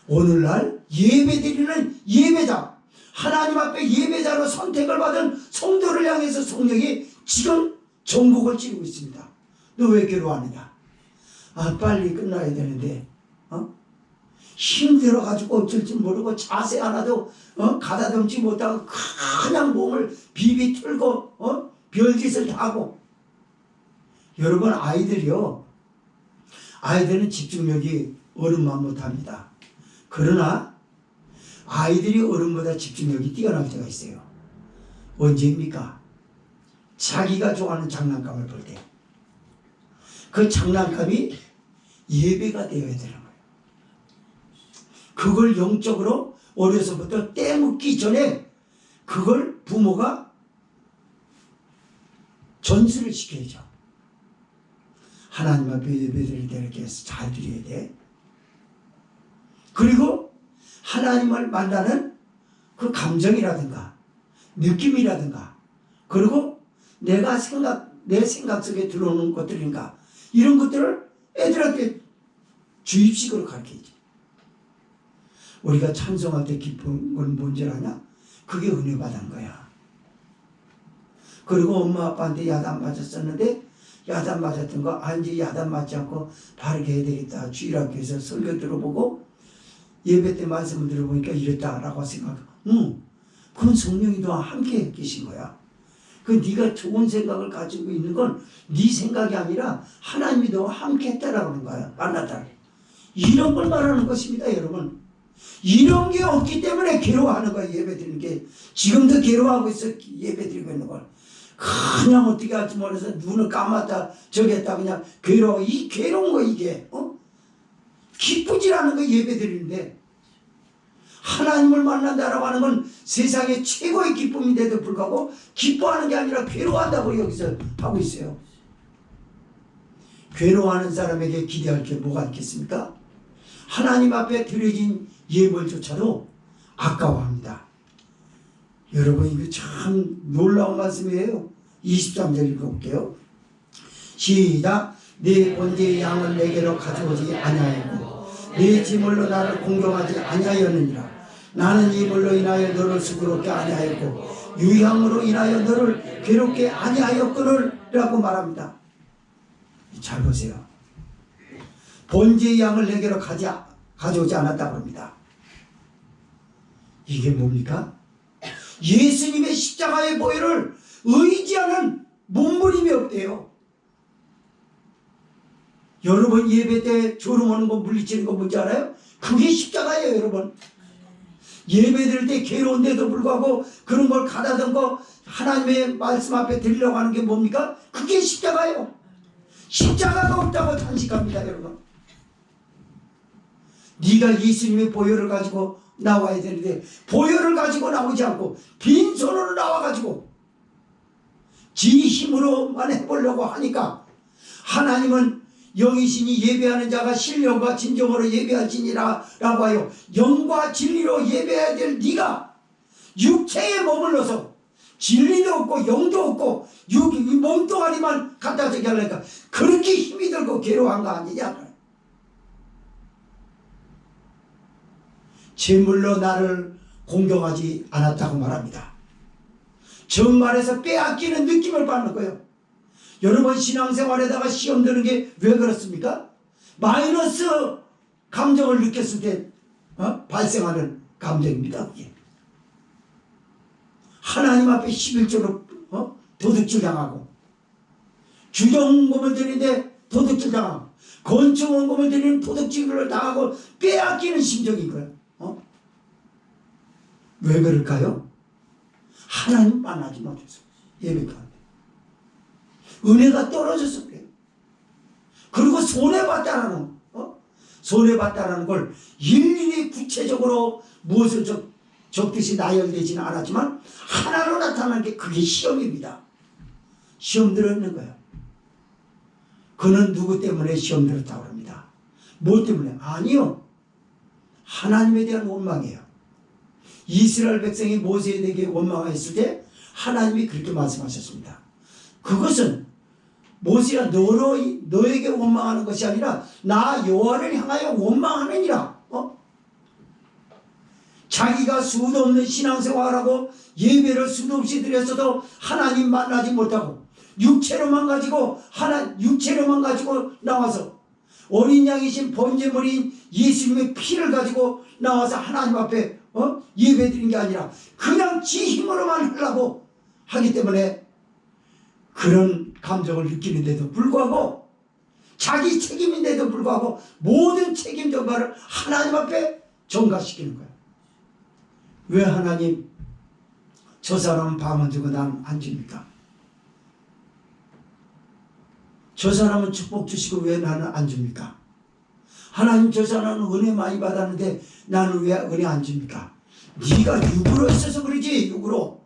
오늘날 예배드리는 예배자, 하나님 앞에 예배자로 선택을 받은 성도를 향해서 성령이 지금 전곡을 찌르고 있습니다. 너 왜 괴로워하느냐? 아 빨리 끝나야 되는데 힘들어가지고 어쩔 줄 모르고 자세 하나도 가다듬지 못하고 그냥 몸을 비비 틀고 별짓을 다 하고. 여러분 아이들은 집중력이 어른만 못합니다. 그러나 아이들이 어른보다 집중력이 뛰어날 때가 있어요. 언제입니까? 자기가 좋아하는 장난감을 볼 때. 그 장난감이 예배가 되어야 되는 거예요. 그걸 영적으로 어려서부터 떼묻기 전에 그걸 부모가 전수를 시켜야죠. 하나님 앞에 예배드릴 때 이렇게 해서 잘 드려야 돼. 그리고 하나님을 만나는 그 감정이라든가 느낌이라든가 그리고 내 생각 속에 들어오는 것들인가 이런 것들을 애들한테 주입식으로 가르쳐야지. 우리가 찬송할 때 기쁜 건 뭔지 아냐? 그게 은혜 받은 거야. 그리고 엄마 아빠한테 야단 맞았었는데 야단 맞았던 거 이제 야단 맞지 않고 바르게 해야 되겠다. 주일학교에서 설교 들어보고 예배 때 말씀을 들어보니까 이랬다라고 생각하고 그건 성령이 너와 함께 계신 거야. 그 네가 좋은 생각을 가지고 있는 건 네 생각이 아니라 하나님이 너와 함께 했다라고 하는 거야. 만났다. 이런 걸 말하는 것입니다. 여러분. 이런 게 없기 때문에 괴로워하는 거야. 예배드리는 게. 지금도 괴로워하고 있어. 예배드리고 있는 걸. 그냥 어떻게 할지 몰라서 눈을 감았다 저기 했다 그냥 괴로워. 이 괴로운 거 이게 기쁘지 않은 거 예배드리는데 하나님을 만난다라고 하는 건 세상의 최고의 기쁨인데도 불구하고 기뻐하는 게 아니라 괴로워한다고 여기서 하고 있어요. 괴로워하는 사람에게 기대할 게 뭐가 있겠습니까? 하나님 앞에 드려진 예물조차도 아까워합니다. 여러분 이거 참 놀라운 말씀이에요. 23절 읽어볼게요. 시작. 내 번제의 양을 내게로 가져오지 아니하였고 내 제물로 나를 공경하지 아니하였느니라. 나는 이 물로 인하여 너를 수고롭게 아니하였고 유향으로 인하여 너를 괴롭게 아니하였거늘 라고 말합니다. 잘 보세요. 번제의 양을 내게로 가져오지 않았다고 합니다. 이게 뭡니까? 예수님의 십자가의 보혈을 의지하는 몸부림이 없대요. 여러분 예배 때 졸음 오는 거 물리치는 거 뭔지 알아요? 그게 십자가예요 여러분. 예배 드릴 때 괴로운데도 불구하고 그런 걸 가다던 거 하나님의 말씀 앞에 드리려고 하는 게 뭡니까? 그게 십자가예요. 십자가가 없다고 단식합니다 여러분. 네가 예수님의 보혈을 가지고 나와야 되는데 보혈을 가지고 나오지 않고 빈손으로 나와가지고 지 힘으로만 해보려고 하니까 하나님은 영이시니 예배하는 자가 신령과 진정으로 예배할지니라 라고 하여 영과 진리로 예배해야 될 네가 육체에 머물러서 진리도 없고 영도 없고 몸뚱아리만 갖다 저기 하려니까 그렇게 힘이 들고 괴로워한 거 아니냐. 제물로 나를 공경하지 않았다고 말합니다. 정말에서 빼앗기는 느낌을 받는 거예요. 여러분 신앙생활에다가 시험 드는 게 왜 그렇습니까? 마이너스 감정을 느꼈을 때 발생하는 감정입니다. 그게. 하나님 앞에 11조로 도둑질 당하고 주정금을 드리는데 도둑질 당하고 건축원금을 드리는 도둑질을 당하고 빼앗기는 심정인 거예요. 왜 그럴까요? 하나님 만나지 못해서 예배가 은혜가 떨어져서 그래요. 그리고 손해봤다라는 손해봤다라는 걸 일일이 구체적으로 무엇을 적듯이 나열되지는 않았지만 하나로 나타나는 게 그게 시험입니다. 시험 들었는 거예요. 그는 누구 때문에 시험 들었다고 합니다. 뭐 때문에? 아니요. 하나님에 대한 원망이에요. 이스라엘 백성이 모세에게 원망했을 때 하나님이 그렇게 말씀하셨습니다. 그것은 모세야 너에게 원망하는 것이 아니라 나 여호와를 향하여 원망하느니라. 자기가 수도 없는 신앙생활하고 예배를 수도 없이 드렸어도 하나님 만나지 못하고 육체로만 가지고 나와서 어린 양이신 번제물인 예수님의 피를 가지고 나와서 하나님 앞에 예배 드린 게 아니라 그냥 지 힘으로만 하려고 하기 때문에 그런 감정을 느끼는데도 불구하고 자기 책임인데도 불구하고 모든 책임 전가를 하나님 앞에 전가시키는 거예요. 왜 하나님 저 사람은 밤은 주고 난 안 줍니까? 저 사람은 축복 주시고 왜 나는 안 줍니까? 하나님 저 사람은 은혜 많이 받았는데 나는 왜 은혜 안 줍니까? 네가 육으로 있어서 그러지. 육으로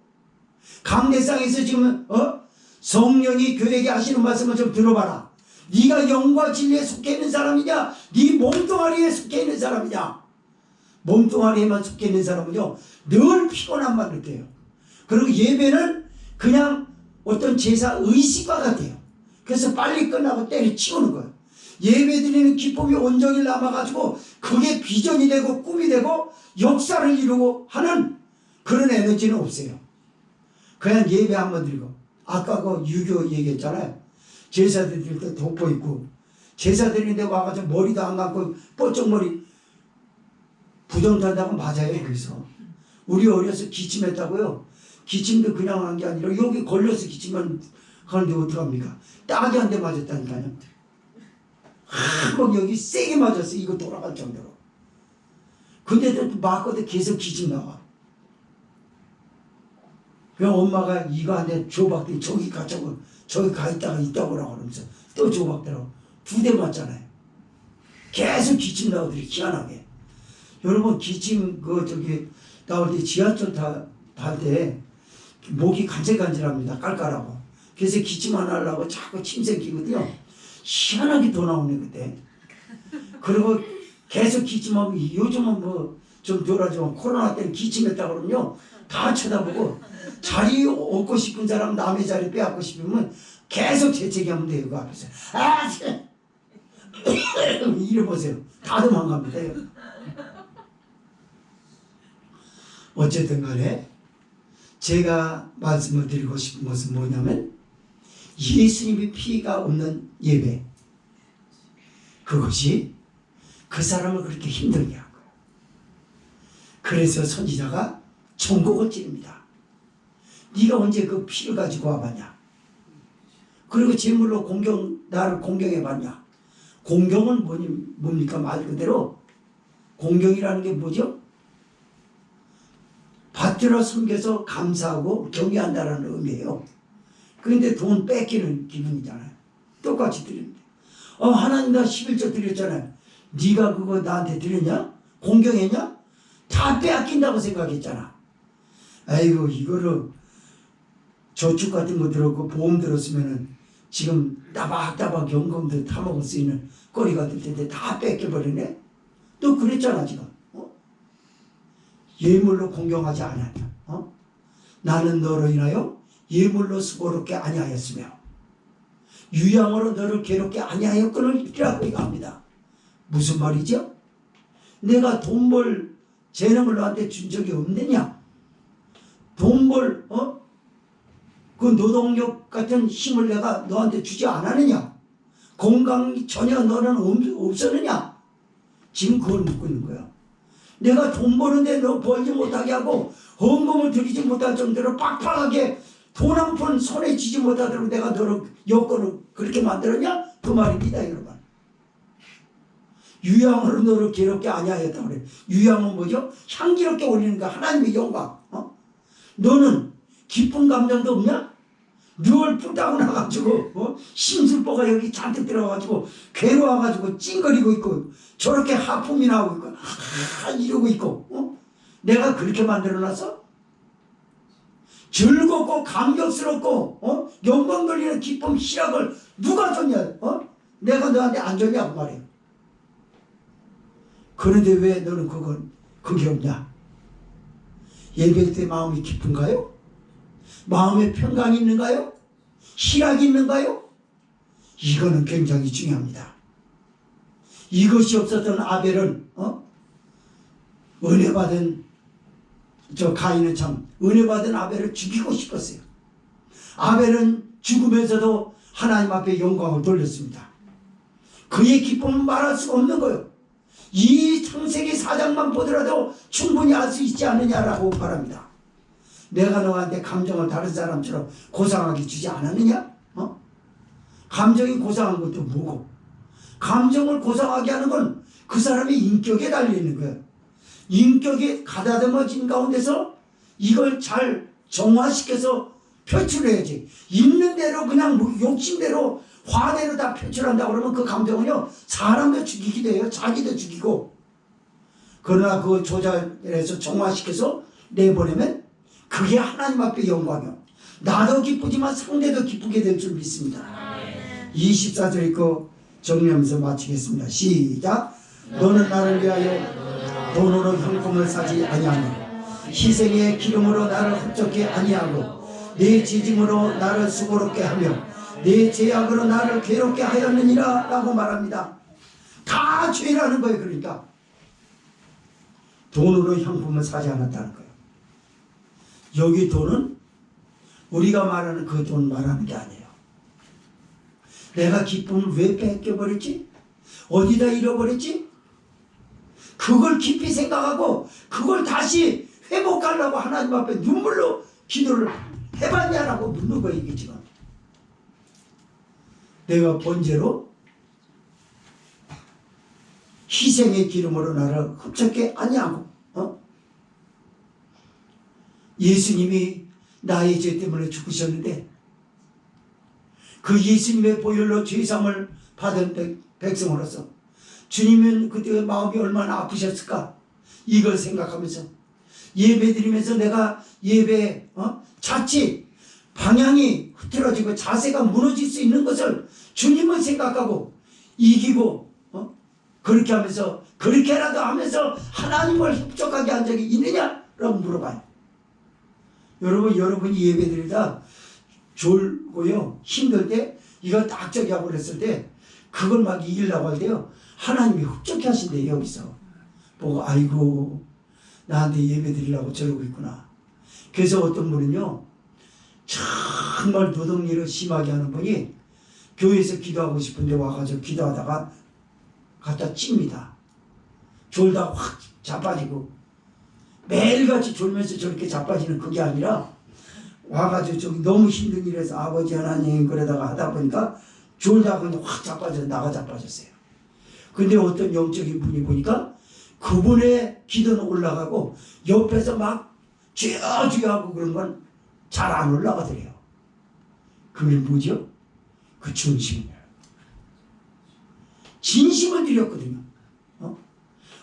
강대상에서 지금 성령이 교회에게 하시는 말씀을 좀 들어봐라. 네가 영과 진리에 속해 있는 사람이냐 네 몸뚱아리에 속해 있는 사람이냐. 몸뚱아리에만 속해 있는 사람은요 늘 피곤함만 느껴요. 그리고 예배는 그냥 어떤 제사 의식과 같아요. 그래서 빨리 끝나고 때려치우는 거예요. 예배 드리는 기쁨이 온종일 남아가지고 그게 비전이 되고 꿈이 되고 역사를 이루고 하는 그런 에너지는 없어요. 그냥 예배 한번 드리고 아까 그 유교 얘기했잖아요. 제사 드릴 때 돋보 있고 제사 드리는데 와가지고 머리도 안 감고 뽀쩍머리 부정탄다고 맞아요. 거기서 우리 어려서 기침했다고요. 기침도 그냥 한 게 아니라 여기 걸려서 기침만 하는데 어떡합니까? 딱이 한 대 맞았다니까요. 한번 여기 세게 맞았어. 이거 돌아갈 정도로. 근데도 맞고도 계속 기침 나와. 그냥 엄마가 이거 한 대 조박더니 저기 가자고 저기 가 있다고 그러면서 또 조박더라고. 2대 맞잖아요. 계속 기침 나오더니 희한하게. 여러분 기침 나올 때 지하철 탈 때 목이 간질간질합니다. 깔깔하고. 그래서 기침 안 하려고 자꾸 침 생기거든요. 희한하게 더 나오네 그때. 그리고 계속 기침하면 요즘은 뭐 좀 덜하지만 코로나 때는 기침했다 그러면요 다 쳐다보고 자리 얻고 싶은 사람 남의 자리 빼앗고 싶으면 계속 재채기하면 돼요. 그 앞에서 이래 보세요. 다 도망갑니다. 어쨌든 간에 제가 말씀을 드리고 싶은 것은 뭐냐면 예수님의 피가 없는 예배, 그것이 그 사람을 그렇게 힘들게 한 거예요. 그래서 선지자가 총곡을 찌릅니다. 네가 언제 그 피를 가지고 와봤냐? 그리고 제물로 나를 공경해봤냐? 공경은 뭡니까? 말 그대로 공경이라는 게 뭐죠? 받들어 섬겨서 감사하고 경외한다라는 의미예요. 그런데 돈 뺏기는 기분이잖아요. 똑같이 드리는데. 하나님 나 11조 드렸잖아요. 네가 그거 나한테 드렸냐? 공경했냐? 다 빼앗긴다고 생각했잖아. 아이고 이거를 저축 같은 거 들었고 보험 들었으면은 지금 따박따박 연금도 타먹을 수 있는 거리가 될 텐데 다 뺏겨버리네? 또 그랬잖아 지금. 예물로 공경하지 않았냐? 나는 너로 인하여 예물로 수고롭게 아니하였으며 유양으로 너를 괴롭게 아니하였거니라고 합니다. 무슨 말이죠? 내가 돈 벌 재능을 너한테 준 적이 없느냐? 돈 벌 그 노동력 같은 힘을 내가 너한테 주지 않았느냐? 건강이 전혀 너는 없었느냐? 지금 그걸 묻고 있는 거야. 내가 돈 버는데 너 벌지 못하게 하고 헌금을 드리지 못할 정도로 빡빡하게 돈 한 푼 손에 쥐지 못하도록 내가 너를 여건을 그렇게 만들었냐? 그 말입니다 여러분. 유향으로 너를 괴롭게 아니하였다고 그래. 유향은 뭐죠? 향기롭게 올리는 거 하나님의 영광. 너는 기쁜 감정도 없냐? 늘 뿔따고 나가지고 심술보가 여기 잔뜩 들어가가지고 괴로워가지고 찡거리고 있고 저렇게 하품이 나오고 있고 이러고 있고 내가 그렇게 만들어놨어? 즐겁고 감격스럽고 영광 돌리는 기쁨 희락을 누가 줬냐? 내가 너한테 안 줬냐고 말이에요. 그런데 왜 너는 그게 없냐? 예배 때 마음이 기쁜가요? 마음에 평강이 있는가요? 희락이 있는가요? 이거는 굉장히 중요합니다. 이것이 없었던 아벨은 은혜 받은 가인은 참 은혜 받은 아벨을 죽이고 싶었어요. 아벨은 죽으면서도 하나님 앞에 영광을 돌렸습니다. 그의 기쁨은 말할 수가 없는 거예요. 이 창세기 4장만 보더라도 충분히 알 수 있지 않느냐라고 말합니다. 내가 너한테 감정을 다른 사람처럼 고상하게 주지 않았느냐? 감정이 고상한 것도 뭐고? 감정을 고상하게 하는 건 그 사람의 인격에 달려있는 거예요. 인격이 가다듬어진 가운데서 이걸 잘 정화시켜서 표출해야지. 있는 대로 그냥 욕심대로 화대로 다 표출한다고 그러면 그 감정은요 사람도 죽이기도 해요. 자기도 죽이고. 그러나 그걸 조절해서 정화시켜서 내보내면 그게 하나님 앞에 영광이요. 나도 기쁘지만 상대도 기쁘게 될 줄 믿습니다. 24절 읽고 정리하면서 마치겠습니다. 시작. 너는 나를 위하여 돈으로 형품을 사지 아니하며 희생의 기름으로 나를 흡족해 아니하고 내 지짐으로 나를 수고롭게 하며 내 죄악으로 나를 괴롭게 하였느니라 라고 말합니다. 다 죄라는 거예요. 그러니까 돈으로 형품을 사지 않았다는 거예요. 여기 돈은 우리가 말하는 그 돈 말하는 게 아니에요. 내가 기쁨을 왜 뺏겨버렸지? 어디다 잃어버렸지? 그걸 깊이 생각하고 그걸 다시 회복하려고 하나님 앞에 눈물로 기도를 해봤냐라고 묻는 거예요. 이게 지금 내가 번제로 희생의 기름으로 나를 흡족해 아니하고 예수님이 나의 죄 때문에 죽으셨는데 그 예수님의 보혈로 죄사함을 받은 백성으로서 주님은 그때 마음이 얼마나 아프셨을까? 이걸 생각하면서 예배 드리면서 내가 예배 자칫 방향이 흐트러지고 자세가 무너질 수 있는 것을 주님을 생각하고 이기고 그렇게 하면서 그렇게라도 하면서 하나님을 협족하게 한 적이 있느냐라고 물어봐요. 여러분이 예배 드리다 졸고요 힘들 때 이거 딱 저기 하고 그랬을 때 그걸 막 이기려고 할 때요 하나님이 흡족해 하신대요. 여기서 보고 아이고 나한테 예배 드리려고 저러고 있구나. 그래서 어떤 분은요 정말 노동일을 심하게 하는 분이 교회에서 기도하고 싶은데 와가지고 기도하다가 갖다 찝니다. 졸다 확 자빠지고 매일같이 졸면서 저렇게 자빠지는 그게 아니라 와가지고 저기 너무 힘든 일에서 아버지 하나님 그러다가 하다 보니까 졸다 보니 확 자빠져 나가 자빠졌어요. 근데 어떤 영적인 분이 보니까 그분의 기도는 올라가고 옆에서 막 주여 주여 하고 그런 건 잘 안 올라가더래요. 그게 뭐죠? 그 중심이에요. 진심을 드렸거든요.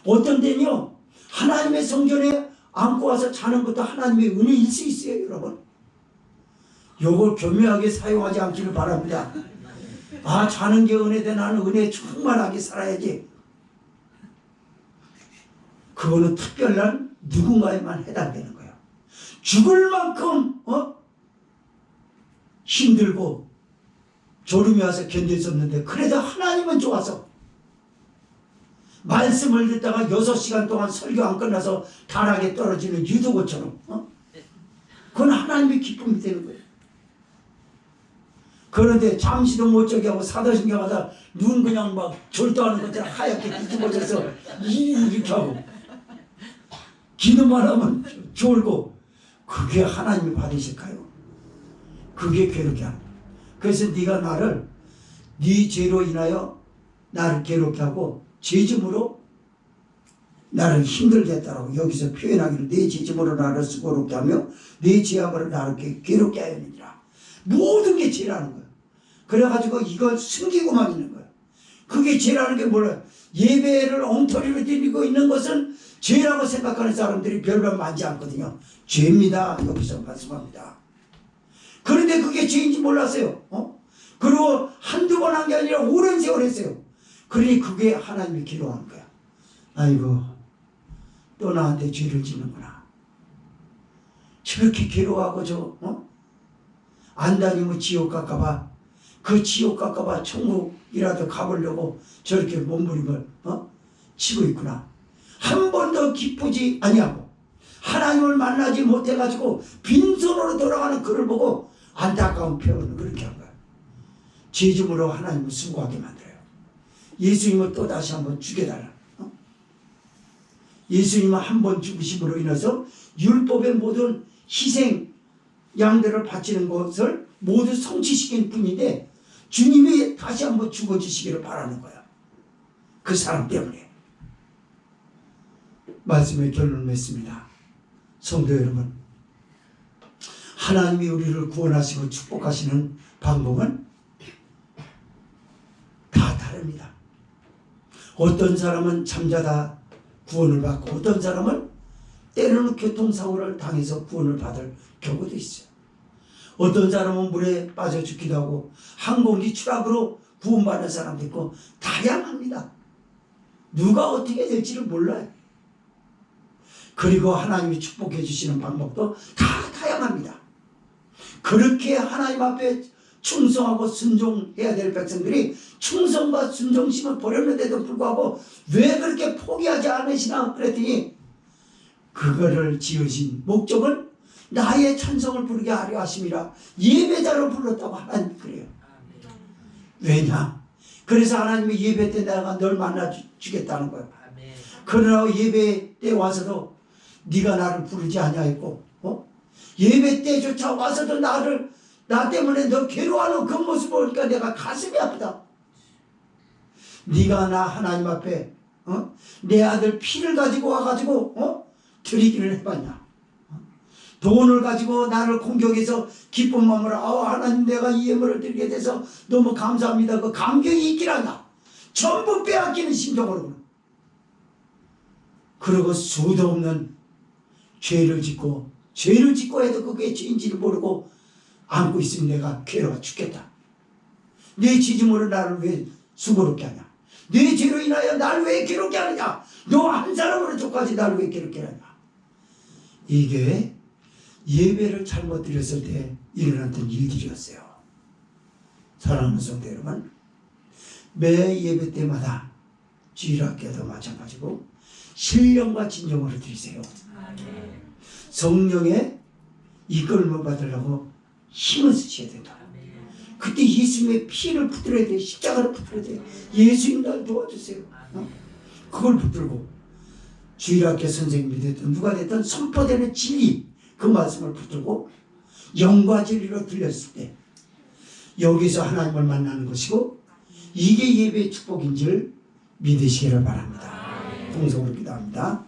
어떤 때는요 하나님의 성전에 안고 와서 자는 것도 하나님의 은혜일 수 있어요. 여러분 요걸 교묘하게 사용하지 않기를 바랍니다. 아 자는 게 은혜돼 나는 은혜 충만하게 살아야지. 그거는 특별한 누군가에만 해당되는 거예요. 죽을 만큼 힘들고 졸음이 와서 견딜 수 없는데 그래도 하나님은 좋아서 말씀을 듣다가 6시간 동안 설교 안 끝나서 다락에 떨어지는 유두고처럼 그건 하나님의 기쁨이 되는 거예요. 그런데 잠시도 못 자게 하고 사도신경 하다 눈 그냥 막 절도하는 것처럼 하얗게 뒤집어져서 이렇게 하고 기도만 하면 졸고 그게 하나님이 받으실까요? 그게 괴롭게 하는 거예요. 그래서 네가 나를 네 죄로 인하여 나를 괴롭게 하고 죄짐으로 나를 힘들게 했다라고 여기서 표현하기를 내 죄짐으로 나를 수고롭게 하며 내 죄악으로 나를 괴롭게 하였느니라. 모든 게 죄라는 거예요. 그래가지고 이걸 숨기고만 있는 거예요. 그게 죄라는 게 몰라요. 예배를 엉터리로 드리고 있는 것은 죄라고 생각하는 사람들이 별로 많지 않거든요. 죄입니다. 여기서 말씀합니다. 그런데 그게 죄인지 몰랐어요. 그리고 한두 번 한 게 아니라 오랜 세월 했어요. 그러니 그게 하나님이 기도하는 거야. 아이고 또 나한테 죄를 짓는구나. 저렇게 괴로워하고 안 다니면 지옥 갈까봐 그 지옥 갈까봐 천국이라도 가보려고 저렇게 몸부림을 치고 있구나. 한 번도 기쁘지 아니하고 하나님을 만나지 못해가지고 빈손으로 돌아가는 그를 보고 안타까운 표현을 그렇게 한 거야. 죄짐으로 하나님을 수고하게 만들어요. 예수님을 또 다시 한번 죽여달라. 예수님은 한 번 죽으심으로 인해서 율법의 모든 희생 양들을 바치는 것을 모두 성취시킨 분인데 주님이 다시 한번 죽어주시기를 바라는 거야. 그 사람 때문에. 말씀의 결론을 맺습니다. 성도 여러분, 하나님이 우리를 구원하시고 축복하시는 방법은 다 다릅니다. 어떤 사람은 잠자다 구원을 받고 어떤 사람은 때로는 교통사고를 당해서 구원을 받을 경우도 있어요. 어떤 사람은 물에 빠져 죽기도 하고 항공기 추락으로 구원받는 사람도 있고 다양합니다. 누가 어떻게 될지를 몰라요. 그리고 하나님이 축복해 주시는 방법도 다 다양합니다. 그렇게 하나님 앞에 충성하고 순종해야 될 백성들이 충성과 순종심을 버렸는데도 불구하고 왜 그렇게 포기하지 않으시나 그랬더니 그거를 지으신 목적은 나의 찬송을 부르게 하려 하심이라. 예배자로 불렀다고 하나님 그래요. 왜냐? 그래서 하나님이 예배 때 내가 널 만나 주겠다는 거예요. 그러나 예배 때 와서도 네가 나를 부르지 아니하였고 예배 때조차 와서도 나 때문에 너 괴로워하는 그 모습을 보니까 내가 가슴이 아프다. 네가 나 하나님 앞에 내 아들 피를 가지고 와가지고 드리기를 해봤냐. 돈을 가지고 나를 공격해서 기쁜 마음으로 하나님 내가 이 예물을 드리게 돼서 너무 감사합니다. 그 감격이 있긴 하냐. 전부 빼앗기는 심정으로. 그리고 수도 없는 죄를 짓고 해도 그게 죄인지를 모르고 안고 있으면 내가 괴로워 죽겠다. 내 지짐으로 나를 왜 수고롭게 하냐. 내 죄로 인하여 나를 왜 괴롭게 하느냐. 너 한 사람으로 족까지 나를 왜 괴롭게 하냐. 이게 예배를 잘못 드렸을 때 일어났던 일들이었어요. 사랑하는 성도 여러분, 매 예배 때마다 주일학교도 마찬가지고 신령과 진정으로 드리세요. 성령의 이끌림을 받으려고 힘을 쓰셔야 된다. 그때 예수님의 피를 붙들어야 돼. 십자가를 붙들어야 돼. 예수님 날 도와주세요. 그걸 붙들고 주일학교 선생님이 됐든 누가 됐든 선포되는 진리 그 말씀을 붙들고 영과 진리로 들렸을 때 여기서 하나님을 만나는 것이고 이게 예배의 축복인 줄 믿으시기를 바랍니다. 동성으로 기도합니다.